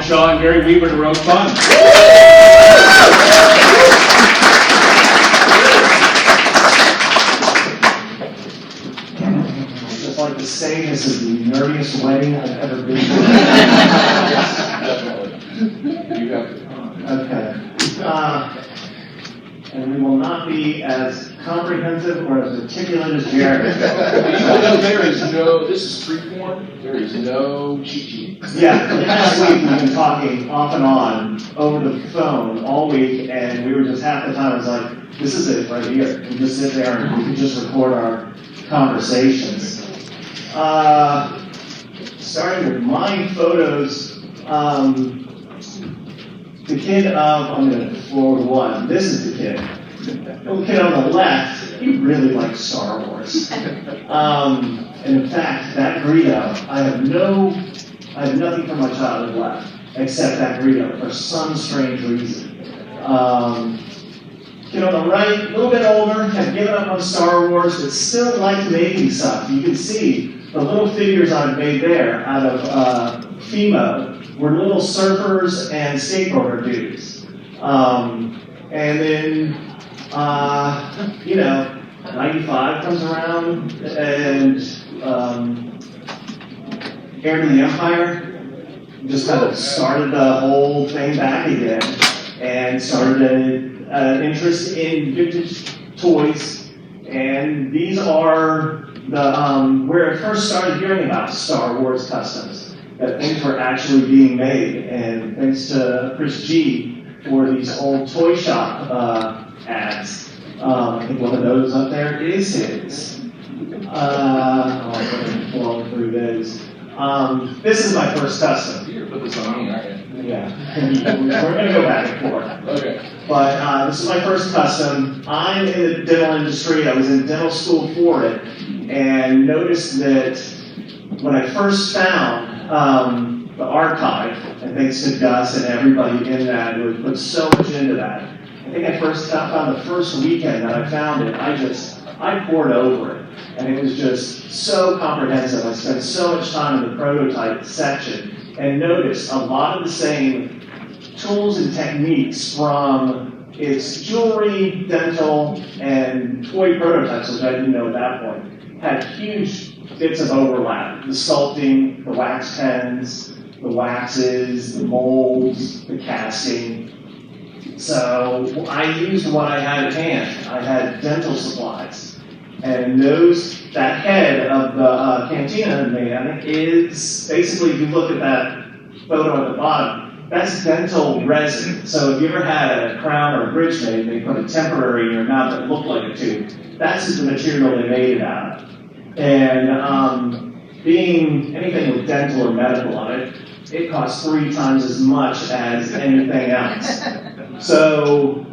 Shaw and Gary Weaver to Rogue Fun. I'd just like to say this is the nerdiest wedding I've ever been to. Definitely. You have to. Okay. And we will not be as comprehensive or as articulate as Jared. No, there is no, this is freeform, there is no cheat sheet. Yeah, last week we've been talking off and on over the phone all week, and we were just half the time, I was like, this is it right here. We just sit there and we can just record our conversations. Starting with my photos, the kid I'm going to forward one. This is the kid. The little kid on the left, he really likes Star Wars. And in fact, that Greedo, I have nothing from my childhood left except that Greedo for some strange reason. Kid on the right, a little bit older, had given up on Star Wars, but still liked making stuff. You can see the little figures I've made there out of Fimo were little surfers and skateboarder dudes. And then, 95 comes around, and Heir to the Empire just kind of started the whole thing back again, and started an interest in vintage toys. And these are the where I first started hearing about Star Wars customs, that things were actually being made. And thanks to Chris G for these old toy shop ads. I think one of those up there is his. I'll blow through those. This is my first custom. You're going to put this on me, aren't you? Yeah, we're going to go back and forth. Okay. But this is my first custom. I'm in the dental industry. I was in dental school for it, and noticed that when I first found the archive, and thanks to Gus and everybody in that who put so much into that, I think I first found the first weekend that I found it, I poured over it. And it was just so comprehensive. I spent so much time in the prototype section and noticed a lot of the same tools and techniques from its jewelry, dental, and toy prototypes, which I didn't know at that point, had huge bits of overlap. The sculpting, the wax pens, the waxes, the molds, the casting. So I used what I had at hand. I had dental supplies. And that head of the cantina man is basically, if you look at that photo at the bottom, that's dental resin. So if you ever had a crown or a bridge made, they put a temporary in your mouth that looked like a tube. That's the material they made it out of. And being anything with dental or medical on it, it costs 3 times as much as anything else. So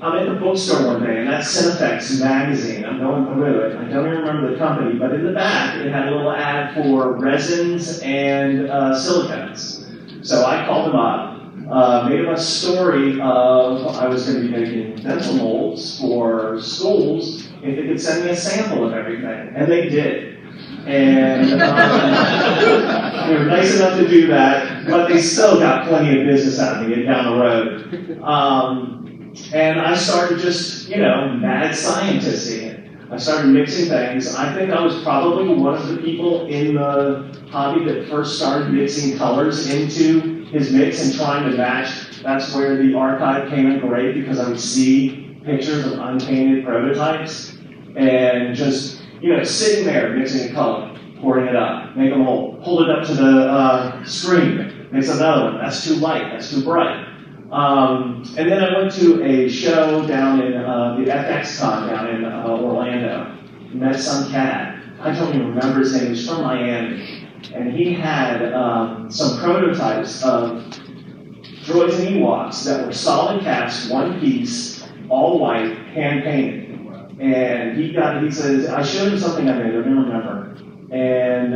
I'm at the bookstore one day, and that's Cinefex magazine. I'm going through it. I don't even remember the company, but in the back, it had a little ad for resins and silicones. So I called them up, made them a story of I was going to be making dental molds for schools if they could send me a sample of everything. And they did. And they were nice enough to do that, but they still got plenty of business out of me down the road. And I started just, mad scientisting it. I started mixing things. I think I was probably one of the people in the hobby that first started mixing colors into his mix and trying to match. That's where the archive came in great, because I would see pictures of unpainted prototypes and just, sitting there mixing a color, pouring it up, make a mold, hold it up to the screen, mix another one. That's too light, that's too bright. And then I went to a show down in the FX Con down in Orlando. Met some cat. I don't even remember his name. He's from Miami. And he had some prototypes of droids and Ewoks that were solid cast, one piece, all white, hand painted. And he says, I showed him something I made, I don't remember. And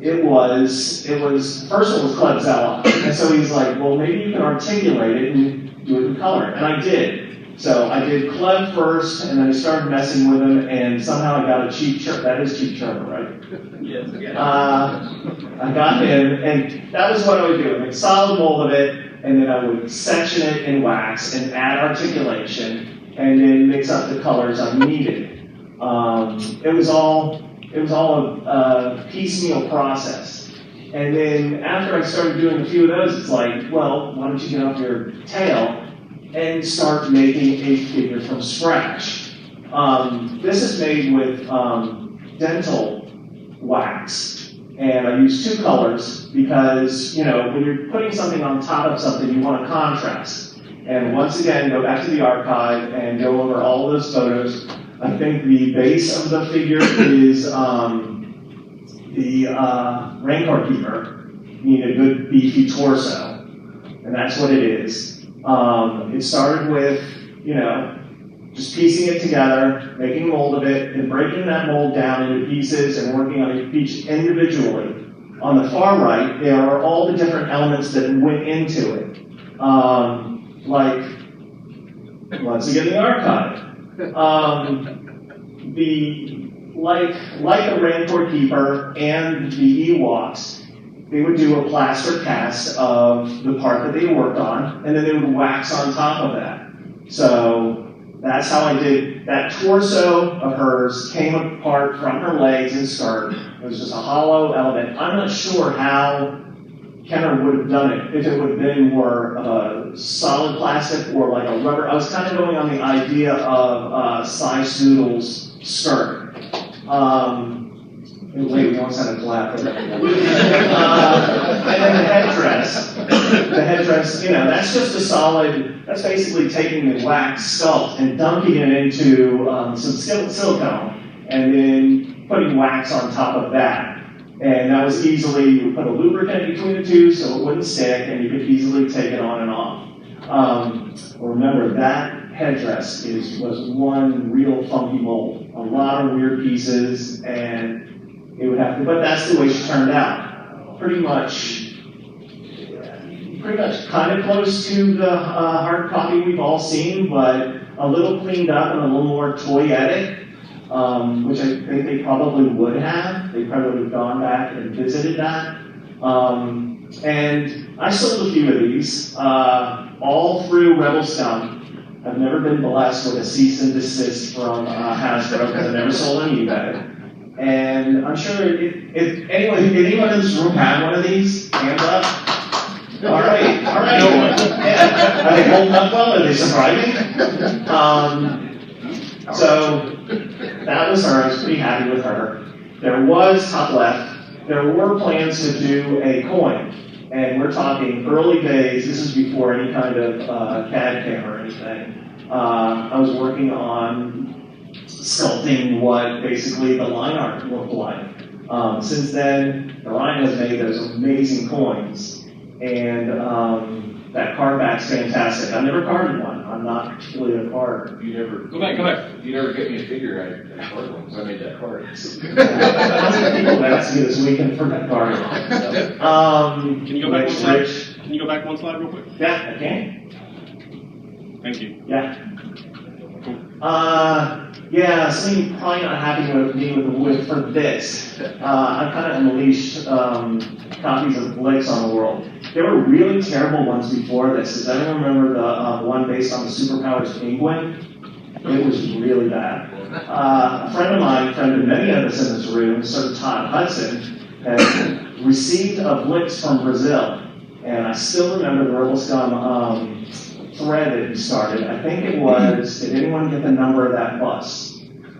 it was, first one was Klebzella. And so he's like, well, maybe you can articulate it and do it in color. And I did. So I did Cleb first, and then I started messing with him, and somehow I got a cheap Churba. That is cheap Churba, right? Yes. I got him, and that was what I would do. I make solid mold of it, and then I would section it in wax and add articulation, and then mix up the colors I needed. It was all a piecemeal process. And then after I started doing a few of those, it's like, well, why don't you get off your tail and start making a figure from scratch. This is made with dental wax, and I use two colors because, you know, when you're putting something on top of something, you want a contrast. And once again, go back to the archive and go over all of those photos. I think the base of the figure is the Rancor Keeper. You need a good beefy torso, and that's what it is. It started with, you know, just piecing it together, making a mold of it, and breaking that mold down into pieces and working on each individually. On the far right, there are all the different elements that went into it. Like, once again, the archive. Like a Rancor Keeper and the Ewoks, they would do a plaster cast of the part that they worked on, and then they would wax on top of that. So that's how I did that. Torso of hers came apart from her legs and skirt. It was just a hollow element. I'm not sure how Kenner would have done it, if it would have been more solid plastic or like a rubber. I was kind of going on the idea of Size Noodle's skirt. Wait, we almost had a collab for that. And then the headdress, you know, that's just a solid, that's basically taking the wax sculpt and dunking it into some silicone and then putting wax on top of that. And that was easily, you would put a lubricant between the two so it wouldn't stick, and you could easily take it on and off. Remember, that headdress was one real funky mold. A lot of weird pieces, and it would have to, but that's the way she turned out. Pretty much kind of close to the hard copy we've all seen, but a little cleaned up and a little more toyetic, which I think they probably would have. They probably would have gone back and visited that. And I sold a few of these, all through Rebel Scum. I've never been blessed with a cease and desist from Hasbro because I never sold on eBay. And I'm sure if anyone in this room had one of these, hands up. All right. No one. Yeah. Are they holding up well? Are they surviving? So that was her. I was pretty happy with her. There was, top left, there were plans to do a coin. And we're talking early days. This is before any kind of CAD cam or anything. I was working on sculpting what basically the line art looked like. Since then, Orion has made those amazing coins, and that card back's fantastic. I've never carded one. I'm not particularly a card. You never Go back. You never get me a figure. I card one because I made that card. People ask me this weekend for that card. Can you go back one slide? Can you go back one slide real quick? Yeah, I can. Thank you. Yeah. Yeah, something probably not happy with me with for this. I kind of unleashed copies of Blix on the world. There were really terrible ones before this. Does anyone remember the one based on the Superpowers Penguin? It was really bad. A friend of mine, friend of many of us in this room, Sir Todd Hudson, had received a Blix from Brazil. And I still remember the Rebel Scum thread that he started. I think it was, did anyone get the number of that bus?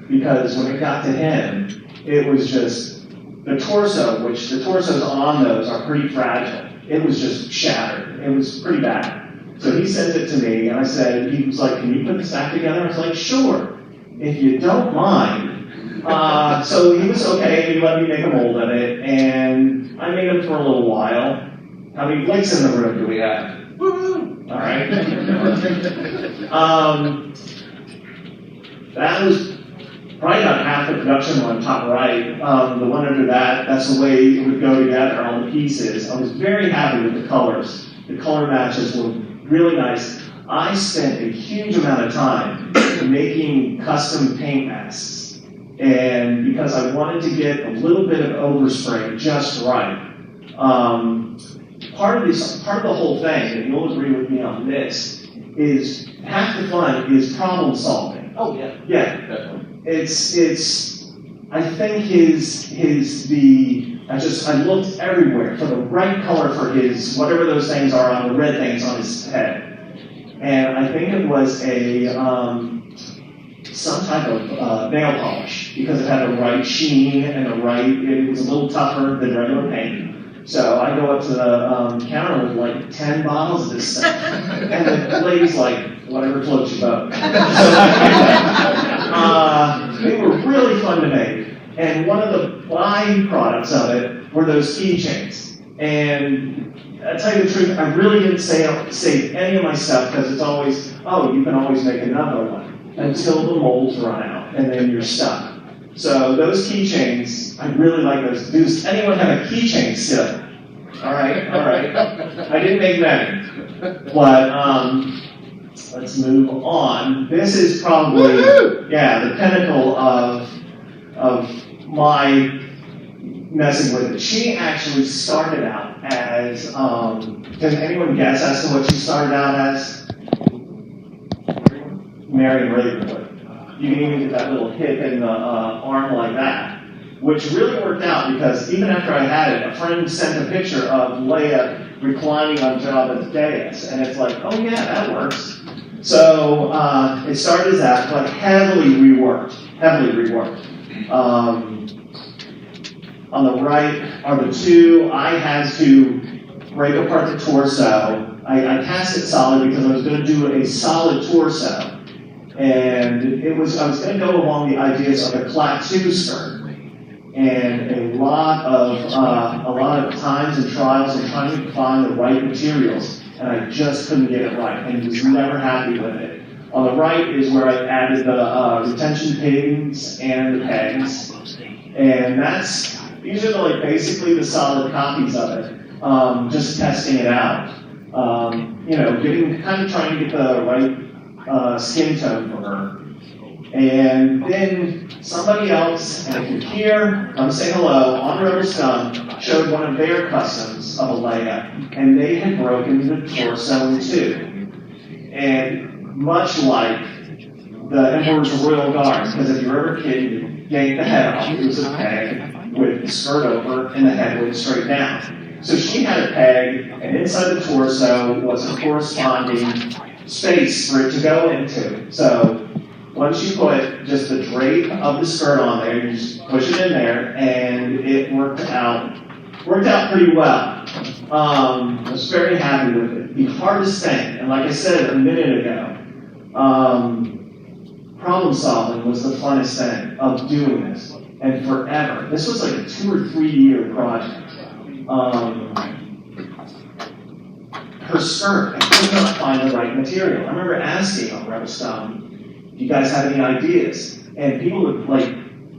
Because when it got to him, it was just the torso, which the torsos on those are pretty fragile. It was just shattered. It was pretty bad. So he sent it to me, and I said, he was like, can you put this back together? I was like, sure, if you don't mind. So he was okay, he let me make a mold of it, and I made him for a little while. How many Blix in the room do we have? All right. That was probably about half the production one, top right. The one under that, that's the way it would go together, all the pieces. I was very happy with the colors. The color matches were really nice. I spent a huge amount of time making custom paint masks. And because I wanted to get a little bit of overspray just right. Part of the whole thing, and you'll agree with me on this, is half the fun is problem solving. Oh, yeah. Yeah. Definitely. It's I think I looked everywhere for the right color for his, whatever those things are on the red things on his head. And I think it was some type of nail polish, because it had the right sheen and it was a little tougher than regular paint. So I go up to the counter with like 10 bottles of this stuff. And the lady's like, whatever floats your boat. They were really fun to make. And one of the byproducts of it were those keychains. And I'll tell you the truth, I really didn't save any of my stuff, because it's always, you can always make another one until the molds run out, and then you're stuck. So those keychains, I really like those. Does anyone have a keychain still? All right. I didn't make many, but let's move on. This is probably, the pinnacle of my messing with it. She actually started out as, can anyone guess as to what she started out as? Marion Ravenwood. You can even get that little hip in the arm like that, which really worked out, because even after I had it, a friend sent a picture of Leia reclining on Jabba's dais, and it's like, oh yeah, that works. So it started as that, but heavily reworked. On the right are the two. I had to break apart the torso. I cast it solid because I was going to do a solid torso. And I was going to go along the ideas of a plateau skirt. And a lot of times and trials and trying to find the right materials, and I just couldn't get it right, and was never happy with it. On the right is where I added the retention pins and the pegs, and these are basically the solid copies of it. Just testing it out. Trying to get the right skin tone for her. And then somebody else, and if you're here, come say hello, on Rebel Scum, showed one of their customs of a Leia, and they had broken the torso in two. And much like the Emperor's Royal Guard, because if you were ever a kid, you yanked the head off, it was a peg with the skirt over, and the head went straight down. So she had a peg, and inside the torso was a corresponding space for it to go into. So once you put just the drape of the skirt on there, you just push it in there, and it worked out pretty well. I was very happy with it. The hardest thing, and like I said a minute ago, problem solving was the funnest thing of doing this, and forever. This was like a 2 or 3 year project. Her skirt, I could not find the right material. I remember asking on Rebel Scum, do you guys have any ideas? And people would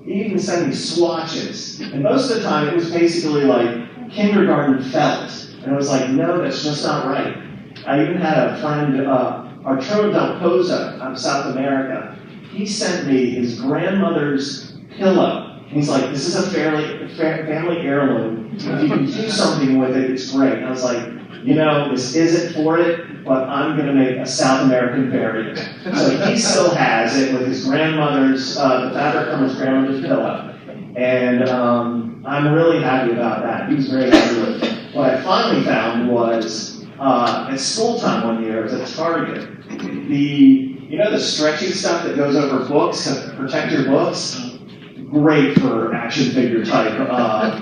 even send me swatches. And most of the time it was basically like kindergarten felt. And I was like, no, that's just not right. I even had a friend, Arturo Del Pozo out of South America. He sent me his grandmother's pillow. And he's like, this is a family heirloom. If you can do something with it, it's great. And I was like, this isn't for it, but I'm going to make a South American variant. So he still has it with his grandmother's, the fabric from his grandmother's pillow. And I'm really happy about that. He was very happy with it. What I finally found was, at school time one year, it was at Target, the stretchy stuff that goes over books to protect your books? Great for action figure type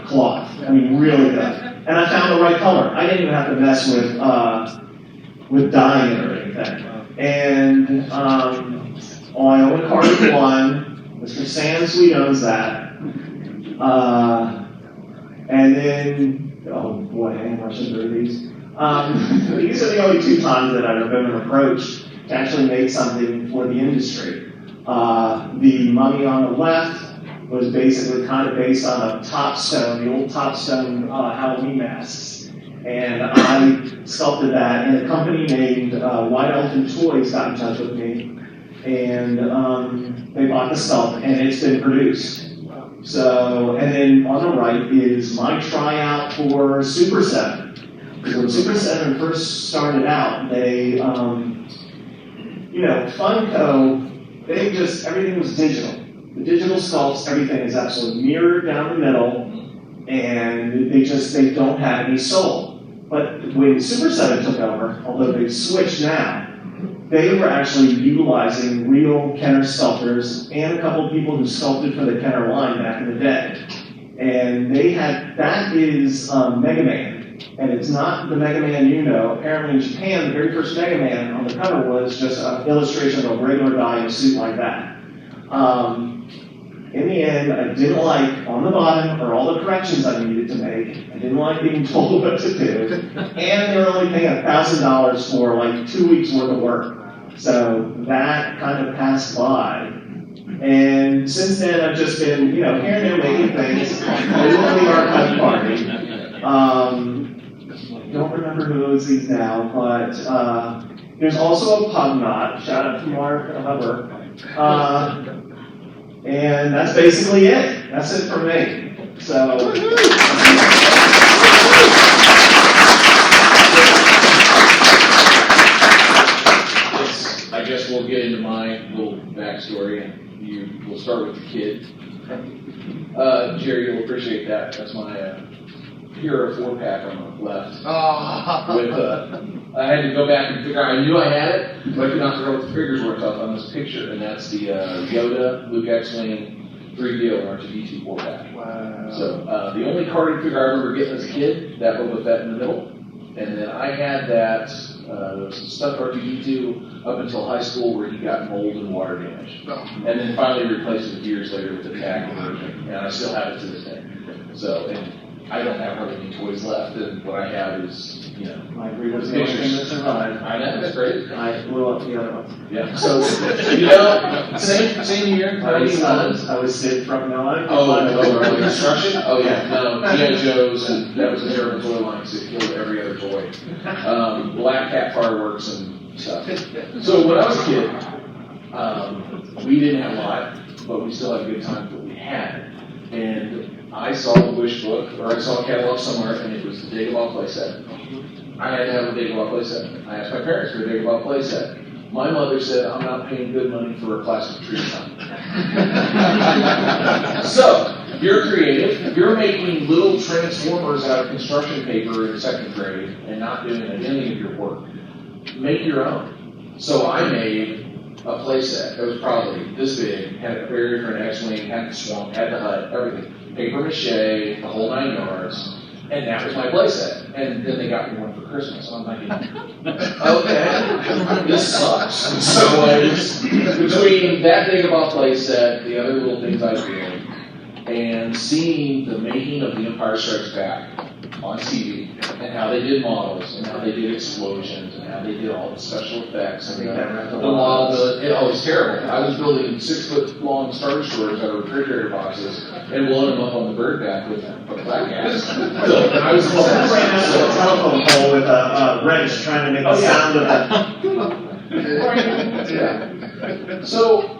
cloth. I mean, really good. And I found the right color. I didn't even have to mess with dyeing it or anything. And I own card 1. Mr. Sam Sweet owns that. And then, oh boy, I'm rushing through these. These are the only 2 times that I've been approached to actually make something for the industry. The mummy on the left was basically kind of based on a Topstone, the old Topstone Halloween masks. And I sculpted that, and a company named White Elephant Toys got in touch with me, and they bought the sculpt, and it's been produced. So, and then on the right is my tryout for Super 7. Because when Super 7 first started out, they, Funko, everything was digital. The digital sculpts, everything is absolutely mirrored down the middle, and they don't have any soul. But when Super 7 took over, although they've switched now, they were actually utilizing real Kenner sculptors and a couple of people who sculpted for the Kenner line back in the day. And that is Mega Man. And it's not the Mega Man you know. Apparently in Japan, the very first Mega Man on the cover was just an illustration of a regular guy in a suit like that. In the end, I didn't like, on the bottom, are all the corrections I needed to make. I didn't like being told what to do. And they were only paying $1,000 for like 2 weeks worth of work. So that kind of passed by. And since then, I've just been, here and there making things. I didn't leave our cut party. Don't remember who owns these now, but there's also a pug knot. Shout out to Mark Huber. And that's basically it. That's it for me. So. I guess we'll get into my little backstory, and we'll start with the kid. Jerry, you'll appreciate that. That's my Hero 4-pack on the left. With I had to go back and figure out. I knew I had it, but I could not figure out what the figures were until I found this picture, and that's the Yoda, Luke X-Wing, 3DO, and R2-D2 4-pack. Wow. So the only carded figure I remember getting as a kid, that Boba Fett in the middle, and then I had that stuffed R2-D2 up until high school where he got mold and water damage, and then finally replaced it a few years later with the tag version, and I still have it to this day. So. And I don't have hardly any toys left, and what I have is, my readers the only thing that survived. I know, that's great. I blew up the other ones. Yeah. So, same year. I was sick from no. Construction? Oh yeah. No, G.I. Joe's, and that was a terrible toy line because it killed every other toy. Black Cat fireworks and stuff. So when I was a kid, we didn't have a lot, but we still had a good time with what we had, and I saw the wish book, or I saw a catalog somewhere, and it was the Dagobah playset. I had to have a Dagobah playset. I asked my parents for a Dagobah playset. My mother said, I'm not paying good money for a plastic tree sign. So, you're creative. If you're making little transformers out of construction paper in second grade and not doing any of your work, make your own. So I made a playset that was probably this big, had a barrier for an X-Wing, had the swamp, had the hut, everything. Paper mache, the whole 9 yards, and that was my playset. And then they got me one for Christmas. So I'm thinking, okay, this sucks. So I was between that Dagobah playset, the other little things I did, and seeing the making of The Empire Strikes Back on TV, and how they did models, and how they did explosions, and how they did all the special effects, and the model, it was terrible. I was building 6-foot-long Star Destroyers out of refrigerator boxes and blowing them up on the bird back with black gas. So I was ran out of a telephone pole with a wrench trying to make the sound of that. Yeah. So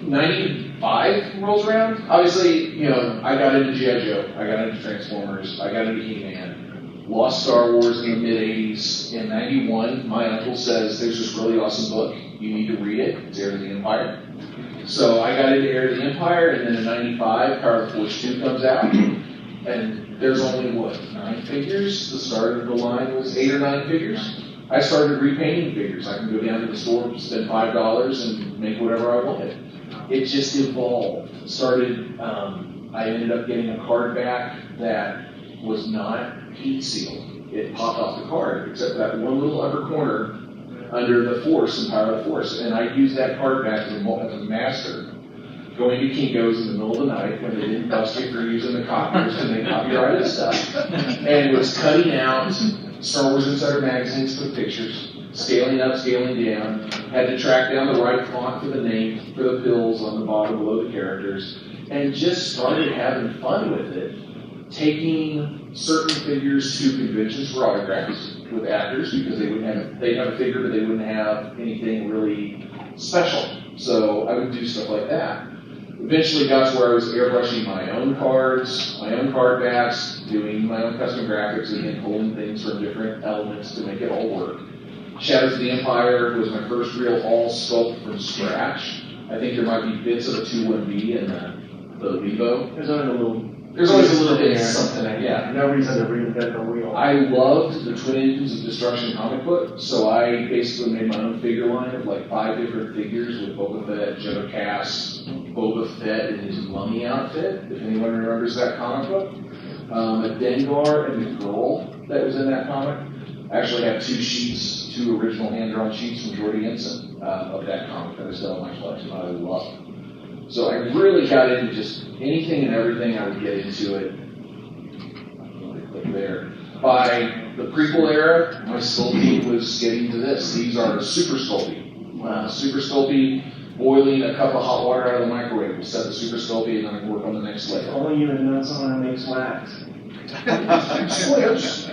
95 rolls around. Obviously, I got into G.I. Joe, I got into Transformers, I got into He-Man, lost Star Wars in the mid-80s. In 91, my uncle says, there's this really awesome book. You need to read it. It's Heir to the Empire. So I got into Heir to the Empire, and then in 95, Power of the Force 2 comes out. And there's only, 9 figures? The start of the line was 8 or 9 figures. I started repainting figures. I can go down to the store, spend $5, and make whatever I wanted. It just evolved. I ended up getting a card back that was not heat sealed. It popped off the card, except that one little upper corner under the Force and Power of the Force. And I used that card back as a master, going to Kinko's in the middle of the night when they didn't bust you for using the copiers and they copyrighted stuff, and was cutting out Star Wars Insider magazines for the pictures, scaling up, scaling down, had to track down the right font for the name, for the pills on the bottom below the characters, and just started having fun with it. taking certain figures to conventions for autographs with actors because they'd have a figure but they wouldn't have anything really special. So I would do stuff like that. Eventually got to where I was airbrushing my own cards, my own card backs, doing my own custom graphics, again, pulling things from different elements to make it all work. Shadows of the Empire was my first real all sculpt from scratch. I think there might be bits of a 2-1B in the Levo. There's always a little bit of of something. yeah. No reason to reinvent the wheel. I loved the Twin Engines of Destruction comic book, so I basically made my own figure line of like 5 different figures with Boba Fett, Jabba Cass, Boba Fett in his mummy outfit, if anyone remembers that comic book. A Dengar and the girl that was in that comic. I actually have 2 original hand-drawn sheets from Jordy Ensign of that comic that I still have in my collection. I love. So I really got into just anything and everything. I would get into it. Click there. By the prequel era, my sculpting was getting to this. These are super sculpting. Super sculpting, boiling a cup of hot water out of the microwave. We'll set the super sculpting and then I can work on the next layer. Only you would know someone who makes wax. Spoilers.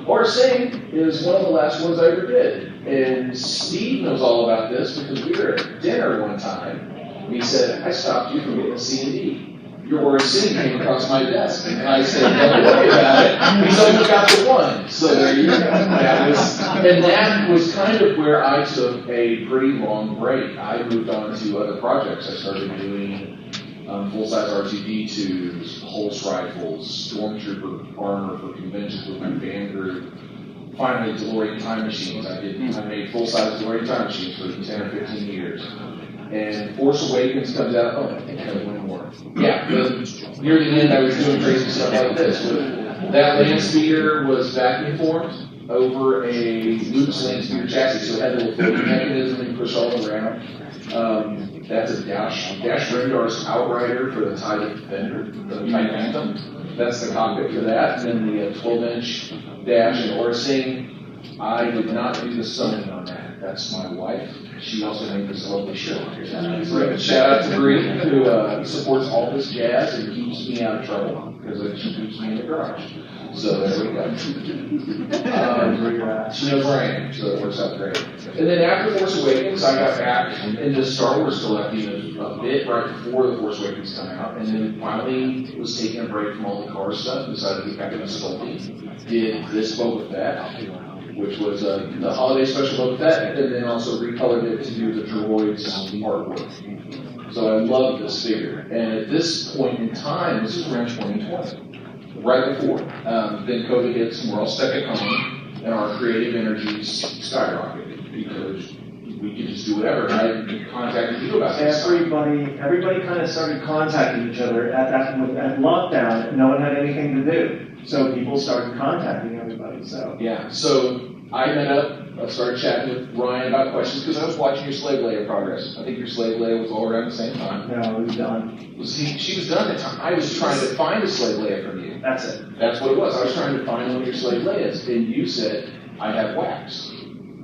Orsing is one of the last ones I ever did. And Steve knows all about this because we were at dinner one time. And he said, I stopped you from getting a C&D. Your Orsing came across my desk. And I said, don't worry about it. He's only got the one. So there you go. That was kind of where I took a pretty long break. I moved on to other projects. I started doing full-size R2D2s, pulse rifles, stormtrooper armor for conventions with my fan group. Finally, DeLorean time machines. I made full-size DeLorean time machines for 10 or 15 years. And Force Awakens comes out. Oh, I think I have one more. Yeah, near the end, I was doing crazy stuff like this. That land speeder was vacuum formed over a Luke's land speeder chassis, so it had a little floating mechanism and push all around. That's a Dash Rendar's Outrider for the TIE Defender, the TIE Phantom. That's the cockpit for that. And then the 12-inch Dash and Orsing. I did not do the sewing on that. That's my wife. She also made this lovely shirt. Shout out to Bree, who supports all this jazz and keeps me out of trouble because she keeps me in the garage. So there we go. She knows where I am, so it works out great. And then after Force Awakens, I got back into Star Wars collecting a bit right before the Force Awakens come out, and then finally was taking a break from all the car stuff, decided to get back into sculpting. Did this Boba Fett, which was the holiday special Boba Fett, and then also recolored it to do the droids artwork. So I love this figure. And at this point in time, this is around 2020. Right before. Then COVID hits and we're all stuck at home and our creative energies skyrocketed because we could just do whatever. And I contacted you about this. Everybody kind of started contacting each other at lockdown and no one had anything to do. So people started contacting everybody. So yeah. So I met up. I started chatting with Ryan about questions because I was watching your Slave Leia progress. I think your Slave Leia was all around the same time. No, it was done. She was done at the time. I was trying to find a Slave Leia from you. That's it. That's what it was. I was trying to find one of your Slave Leias, and you said, I have wax.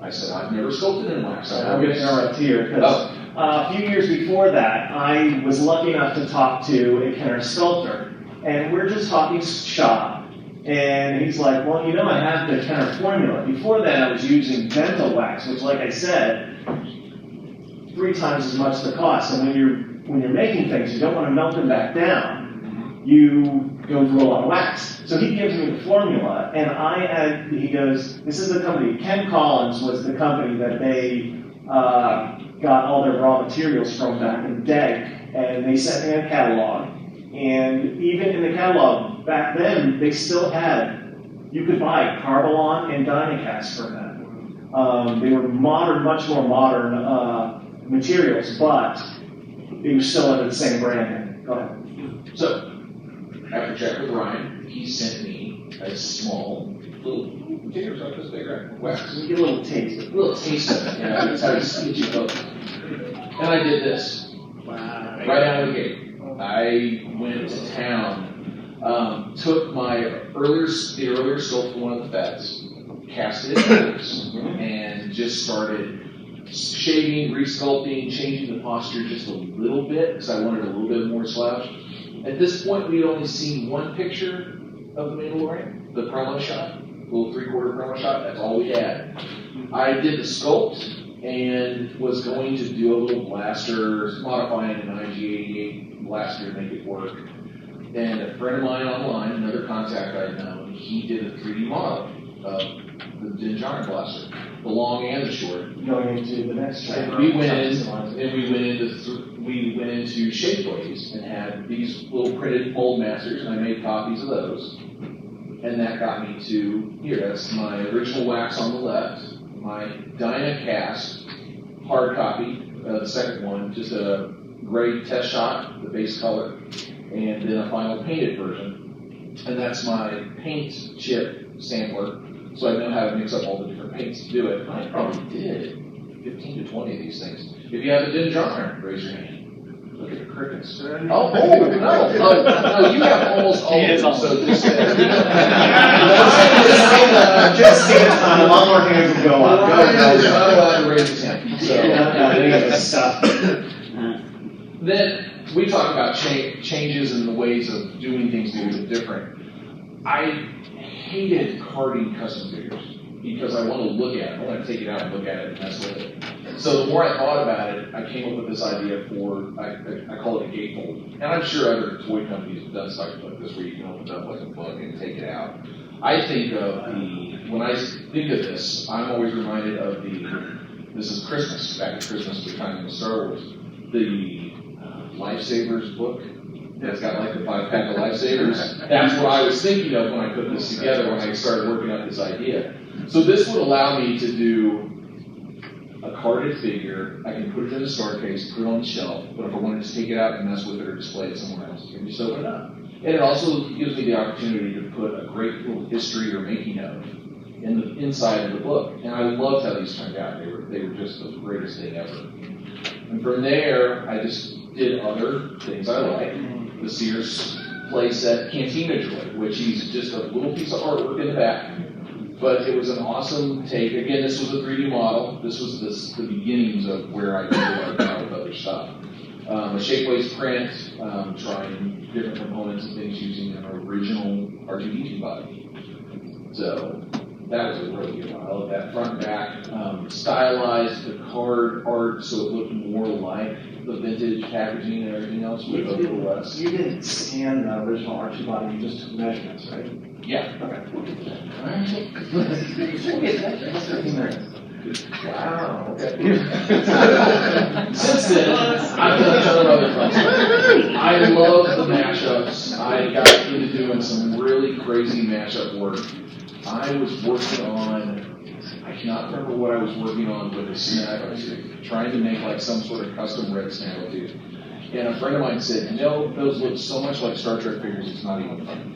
I said, I've never sculpted in wax. I'm going to interrupt here because a few years before that, I was lucky enough to talk to a Kenner sculptor, and we're just talking shop. And he's like, well, you know, I have the Kenner formula. Before that, I was using dental wax, which, like I said, 3 times as much the cost. And when you're making things, you don't want to melt them back down. You go through a lot of wax. So he gives me the formula, and he goes, this is the company. Ken Collins was the company that they got all their raw materials from back in the day, and they sent me a catalog. And even in the catalog, back then, they still you could buy Carbolon and Dynacast from them. They were much more modern materials, but they were still under the same brand. Go ahead. So, after check with Ryan, he sent me a small little container like this big, right? Wax. You get a little taste of it. A little taste of it. Yeah, that's how you get you hooked. And I did this. Wow. Right out of the gate. I went to town, took the earlier sculpt for one of the Feds, cast it in colors, and just started shading, resculpting, changing the posture just a little bit because I wanted a little bit more slouch. At this point, we had only seen one picture of the Mandalorian, the promo shot, little 3/4 promo shot. That's all we had. I did the sculpt and was going to do a little blaster, modifying an IG-88 blaster to make it work. And a friend of mine online, another contact I'd known, he did a 3D model of the Din Djarin blaster, the long and the short. Going into the next chapter. And we went into Shapeways and had these little printed mold masters, and I made copies of those. And that got me to here. That's my original wax on the left, my Dyna cast hard copy, the second one, just a gray test shot, the base color, and then a final painted version. And that's my paint chip sampler, so I know how to mix up all the different paints to do it. I probably did 15 to 20 of these things. If you have a Din Djarin, raise your hand. Look at the crickets. No, you have almost all of them, so this just hands on, a lot more hands will go up. Ryan is not allowed to raise his hand. So, then we talk about changes in the ways of doing things a little bit different. I hated carding custom figures because I want to look at it. I want to take it out and look at it and mess with it. So the more I thought about it, I came up with this idea for, I call it a gatefold. And I'm sure other toy companies have done stuff like this where you can open it up like a book and take it out. I think of when I think of this, I'm always reminded of this is Christmas, back at Christmas, the time of Star Wars, the Lifesavers book. It's got like the 5-pack of Lifesavers. That's what I was thinking of when I put this together, when I started working on this idea. So this would allow me to do a carded figure. I can put it in a star case, put it on the shelf, but if I wanted to take it out and mess with it or display it somewhere else, I can just open it up. And it also gives me the opportunity to put a great little history or making of in the inside of the book. And I loved how these turned out. They were just the greatest thing ever. And from there, I just did other things I like. The Sears playset Cantina Droid, which is just a little piece of artwork in the back. But it was an awesome take. Again, this was a 3D model. This was the beginnings of where I started out with other stuff. A Shapeways print, trying different components and things using an original R2D2 body. So that was a really good one. I love that front and back. Stylized the card art so it looked more like the vintage packaging and everything else with a little less. You didn't scan the original R2 body, you just took measurements, right? Yeah. Okay. Wow. Okay. Since then, I've done a ton of other fun stuff. I love the mashups. I got into doing some really crazy mashup work. I was working on, I cannot remember what I was working on with a snaggletooth, trying to make like some sort of custom red snaggletooth. And a friend of mine said, those look so much like Star Trek figures, it's not even funny.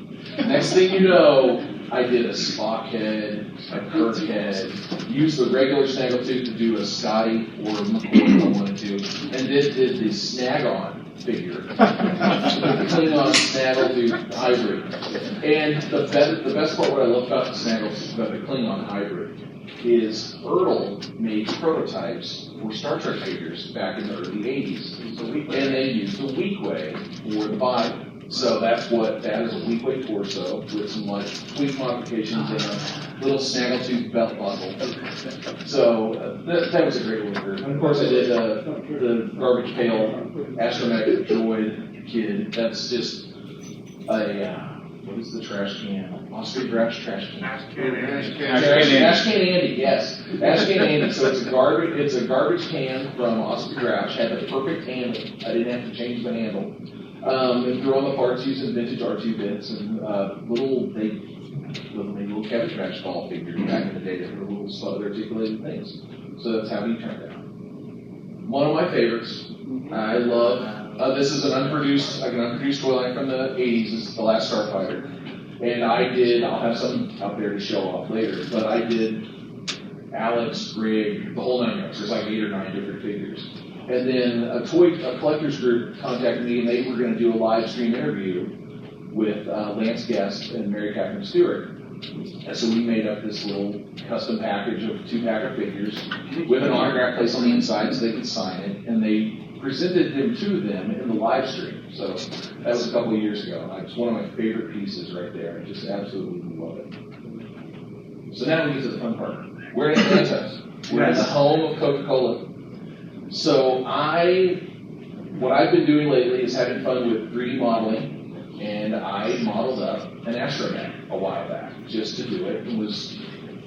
Next thing you know, I did a Spock head, a Kirk head, used the regular snaggletooth to do a Scotty or a McCoy if I wanted to, and then did the snag-on figure, the Klingon snaggletooth hybrid. And the best part, what I love about the snaggletooth, about the Klingon hybrid, is Ertl made prototypes for Star Trek figures back in the early 80s. And they used the Weekway for the body. So that is a Weekway torso with some like tweak modifications and a little snaggletooth belt buckle. So that was a great worker. And of course I did the garbage pail astromech droid kid. That's just what is the trash can? Oscar Grouch trash can. Ash can Andy, yes. Ash can Andy. So it's a garbage can from Oscar Grouch. Had the perfect handle. I didn't have to change the handle. And throw on the parts using vintage R2 bits and little Cabbage Patch doll figures back in the day that were little small articulated things. So that's how he turned out. One of my favorites. I love. This is an unproduced toy line from the 80s. This is the Last Starfighter. And I'll have some up there to show off later, but I did Alex, Greg, the whole 9 yards. There's like 8 or 9 different figures. And then a collectors group contacted me, and they were going to do a live stream interview with Lance Guest and Mary Catherine Stewart. And so we made up this little custom package of 2-pack of figures with an autograph place on the inside so they could sign it, and they presented them to them in the live stream. So that was a couple of years ago. It's one of my favorite pieces right there. I just absolutely love it. So now we get to the fun part. We're in Atlanta. We're in the home of Coca-Cola. So what I've been doing lately is having fun with 3D modeling. And I modeled up an astromech a while back just to do it.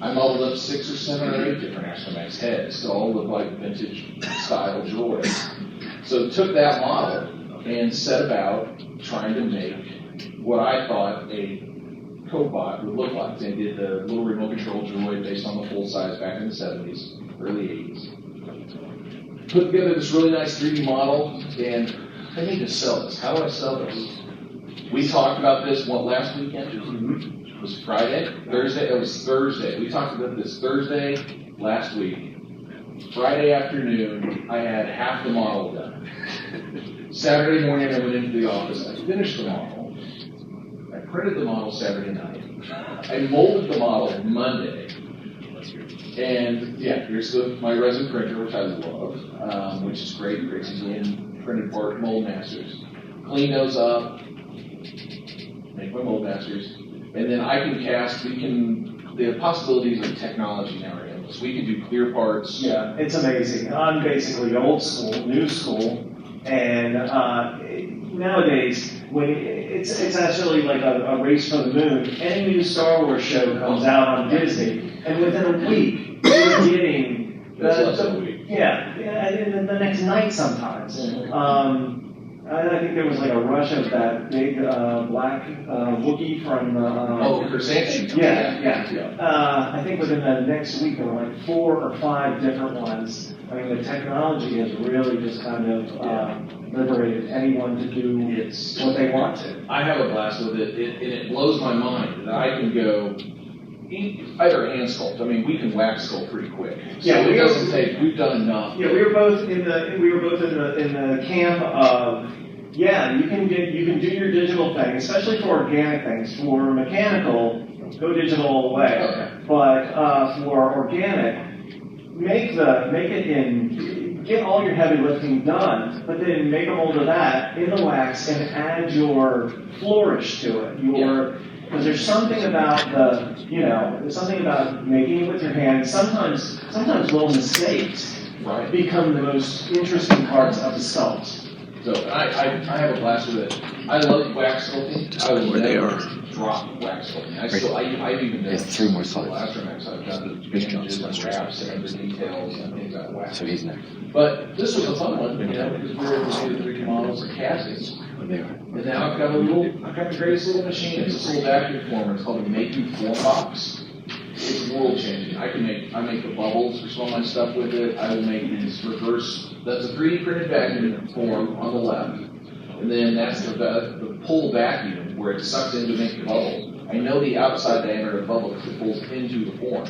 I modeled up 6 or 7 or 8 different astromechs' heads to all look like vintage style droids. So took that model and set about trying to make what I thought a cobot would look like. They did the little remote control droid based on the full size back in the 70s, early 80s. Put together this really nice 3D model, and I need to sell this. How do I sell this? We talked about this last weekend. It was Friday, Thursday. It was Thursday. We talked about this Thursday last week. Friday afternoon, I had half the model done. Saturday morning, I went into the office. I finished the model. I printed the model Saturday night. I molded the model Monday. And yeah, here's my resin printer, which I love, which is great. Great in printed part mold masters. Clean those up. Make my mold masters, and then I can cast. The possibilities of technology now are endless. We can do clear parts. Yeah, it's amazing. I'm basically old school, new school, and nowadays when it's actually like a race for the moon. Any new Star Wars show comes out on Disney, and within a week you're getting less than a week. Yeah, and the next night sometimes. I think there was like a rush of that big black Wookiee from... Chrysanthemum. Yeah. I think within the next week there were like 4 or 5 different ones. I mean, the technology has really just kind of liberated anyone to do what they want to. I have a blast with it, and it blows my mind that I can go either hand sculpt. I mean, we can wax sculpt pretty quick. So it doesn't take. We've done enough. Yeah, we were both in the camp of you can do your digital thing, especially for organic things. For mechanical, go digital away. Okay. But for organic, get all your heavy lifting done, but then make a mold of that in the wax and add your flourish to it. Because there's something about there's something about making it with your hands. Sometimes little mistakes become the most interesting parts of the sculpt. So I have a blast with it. I love wax sculpting. I will never drop wax sculpting. I've even done 3 more slides. I've done bandages and wraps and other details and things like wax. So he's next. But this was a fun one, because we were able to do the 3D models and castings. There. And now I've got the greatest little machine. It's this little vacuum former. It's called a Make You Form Box. It's world changing. I make the bubbles for some of my stuff with it. I will make these reverse. That's a 3D printed vacuum form on the left, and then that's the pull vacuum where it sucks in to make the bubble. I know the outside diameter of the bubble because it pulls into the form,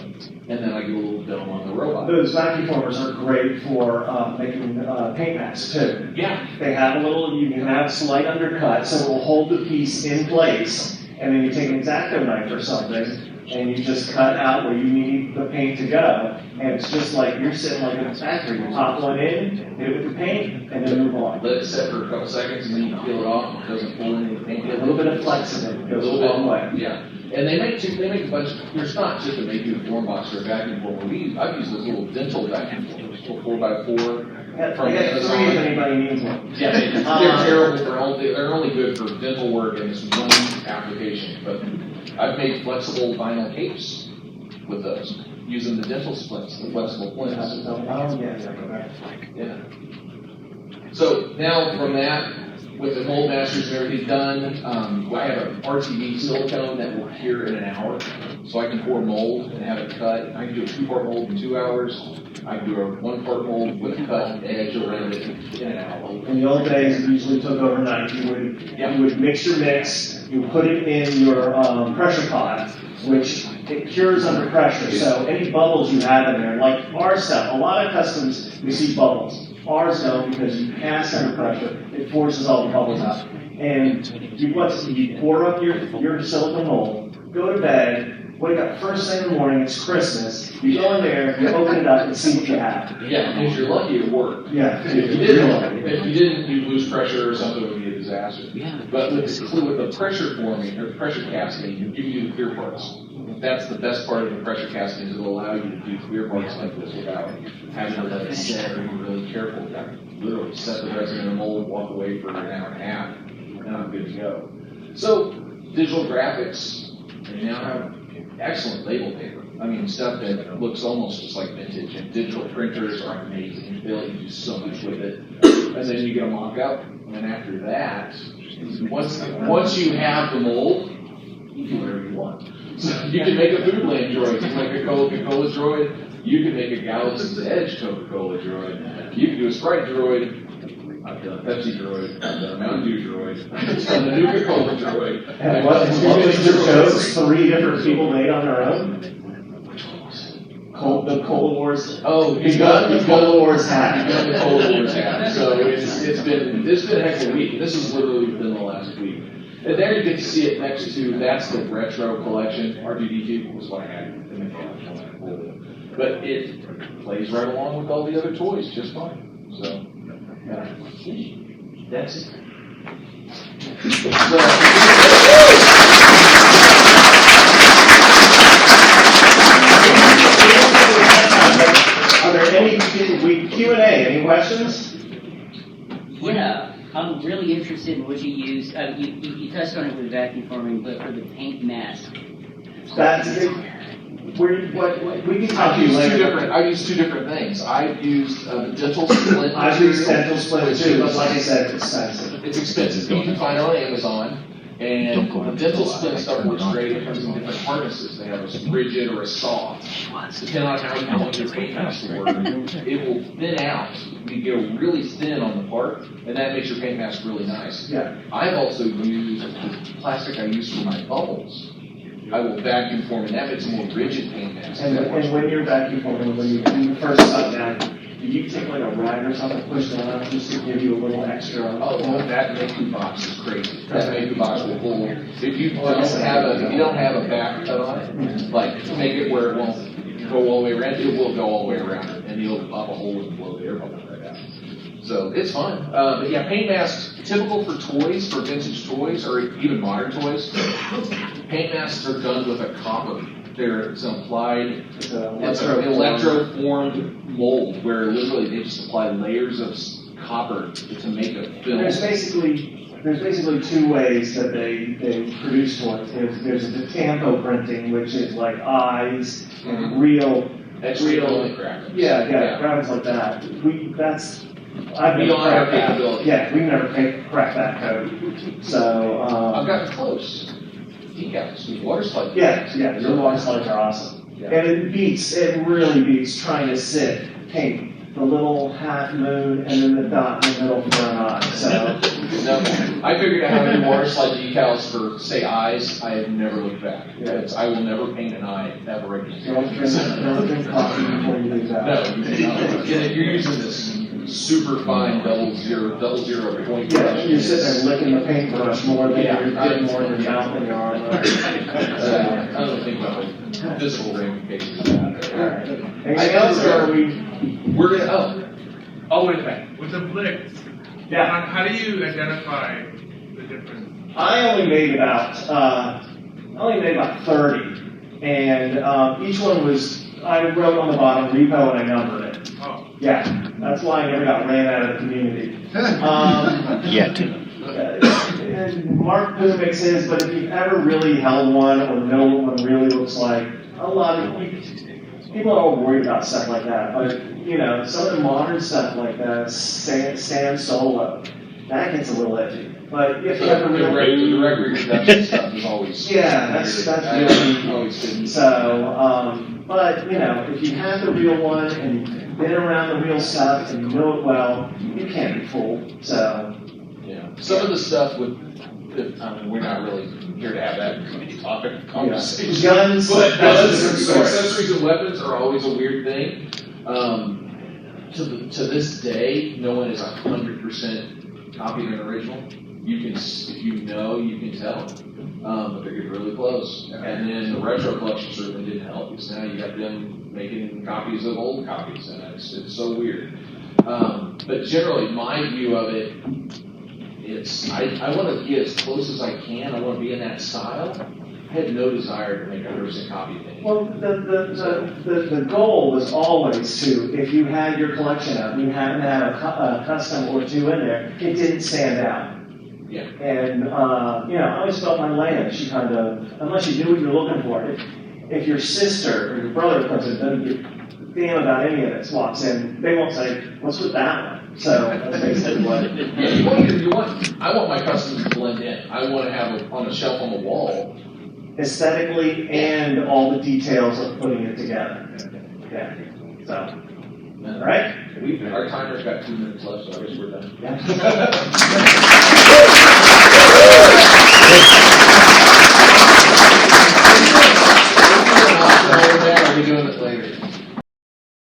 and then I get a little dome on the robot. Those vacuum formers are great for making paint masks too. Yeah. They have you can have a slight undercut, so it will hold the piece in place, and then you take an X-Acto knife or something, and you just cut out where you need the paint to go, and it's just like you're sitting like in a factory. You pop one in, hit it with the paint, and then move on. Let it set for a couple seconds, and then you peel it off. It doesn't pull into the paint. A little bit of flex in it goes a long way. Yeah. And they make a bunch of, there's not just a Make You a Form Box or a vacuum former. I've used those little dental vacuum formers, 4x4. I got 3 if anybody needs one. Yeah, they're terrible. They're only good for dental work and this one application. But I've made flexible vinyl capes with those, using the dental splits, the flexible plinths. Yeah. So now from that, with the mold masters and everything done, I have an RTD silicone that will cure in an hour. So I can pour mold and have it cut. I can do a 2-part mold in 2 hours. I can do a 1-part mold with a cut edge around it in an hour. In the old days, it usually took overnight. You would mix your mix, you put it in your pressure pot, which it cures under pressure. So any bubbles you have in there, like our stuff, a lot of customs, we see bubbles. Ours don't, because you cast under pressure, it forces all the bubbles out. And you pour up your silicone mold, go to bed, wake up first thing in the morning, it's Christmas, you go in there, you open it up and see what you have. Yeah, and if you're lucky, it worked. Yeah. If you didn't, you'd lose pressure or something, it would be a disaster. Yeah. But with the pressure forming, or the pressure casting, it gives you the clear parts. That's the best part of the pressure casting, is it'll allow you to do clear parts like this without having to let it set or be really careful. You literally set the resin in a mold, walk away for an hour and a half, and I'm good to go. So, digital graphics, and you now have excellent label paper. I mean, stuff that looks almost just like vintage, and digital printers are amazing. They let you do so much with it. And then you get a mock-up, and after that, once you have the mold, you do whatever you want. So you can make a Foodland droid, you can make a Coca-Cola droid, you can make a Galaxy's Edge Coca-Cola droid, you can do a Sprite droid, I've done a Pepsi droid, I've done a Mountain Dew droid, I've done a Nuka-Cola droid. And what chose 3 different people made on their own? The Cola Wars. Oh, you got the Cola Wars hat. You got the Cola Wars hat. So it's been a heck of a week. This has literally been the last week. And there you get to see it next to, that's the retro collection. R2D2 was what I had in the mechanical when I pulled it. But it plays right along with all the other toys just fine. So, that's it. Are there any Q&A? Any questions? Yeah, I'm really interested in what you use. You touched on it with vacuum forming, but for the paint mask. That's it. We can talk to you later. I've used 2 different things. I've used dental splint. I've used dental splint too, but like I said, it's expensive. It's expensive. You can find it on Amazon. And the dental splint stuff works great. It comes in different harnesses. They have a rigid or a soft. Depending on how you want your paint mask to work, it will thin out. You go really thin on the part, and that makes your paint mask really nice. Yeah. I've also used the plastic I use for my bubbles. I will vacuum form, and that makes a more rigid paint mask. And when you're vacuum forming, when you first shut down, do you take like a rag or something, push it on just to give you a little extra? Oh, that Maku box is crazy. That Maku box will pull. If you don't have a back cut on it, like make it where it won't go all the way around, it will go all the way around it, and you'll pop a hole and blow the air bubble right out. So it's fun. But yeah, paint masks, typical for toys, for vintage toys, or even modern toys. Paint masks are done with a copper. It's an applied, it's an electro-formed mold where literally they just apply layers of copper to make a film. There's basically 2 ways that they produce toys. There's the tampo printing, which is like eyes and real. That's real graphics. Yeah, graphics like that. I've never cracked that. Yeah, we've never cracked that code. So I've gotten close. Decals with water slide. Yeah, your water slides are awesome. Yeah. And it really beats trying to paint the little half moon and then the dot in the middle for an eye. So I figured out how to do water slide decals for, say, eyes. I have never looked back. Yeah. I will never paint an eye ever again. Don't drink coffee before you do that. No, you're using this super fine double zero point. Yeah, you're sitting there licking the paintbrush more than you're getting more in your mouth than your arm. I don't think about physical ramifications of that. Alright. Anything else, or are we? We're gonna. Oh, wait a minute. With the Blix, Yeah. how do you identify the difference? I only made about 30, and each one was. I wrote on the bottom repo and I numbered it. Oh. Yeah, that's why I never got ran out of the community. Yet. Mark Poo makes his, but if you've ever really held one or know what one really looks like, a lot of people are all worried about stuff like that. But some of the modern stuff like Sand Solo, that gets a little edgy. But if you have a real the record reduction stuff is always that's really always hidden. So, but if you have the real one and you've been around the real stuff and you know it well, you can't be fooled. So, yeah, some of the stuff with. We're not really here to have that topic conversation. Guns, but guns, accessories and weapons are always a weird thing. To this day, no one is 100% copied an original. you can, if you know, you can tell. But they're getting really close. And then the retro collection certainly didn't help, because now you got them making copies of old copies, and it's so weird. But generally, my view of it, it's, I want to get as close as I can. I want to be in that style. I had no desire to make 100% copy of anything. Well, the goal was always to, if you had your collection up, you happened to have a custom or two in there, it didn't stand out. Yeah. And, I always felt my Leia, she kind of, unless you knew what you were looking for, if your sister or your brother comes in, doesn't give a damn about any of this, walks in, they won't say, what's with that one? So that's basically what I want my customs to blend in. I want to have it on a shelf on the wall. Aesthetically and all the details of putting it together. Yeah. So, all right? Our timer's got 2 minutes left, so I guess we're done. Yeah.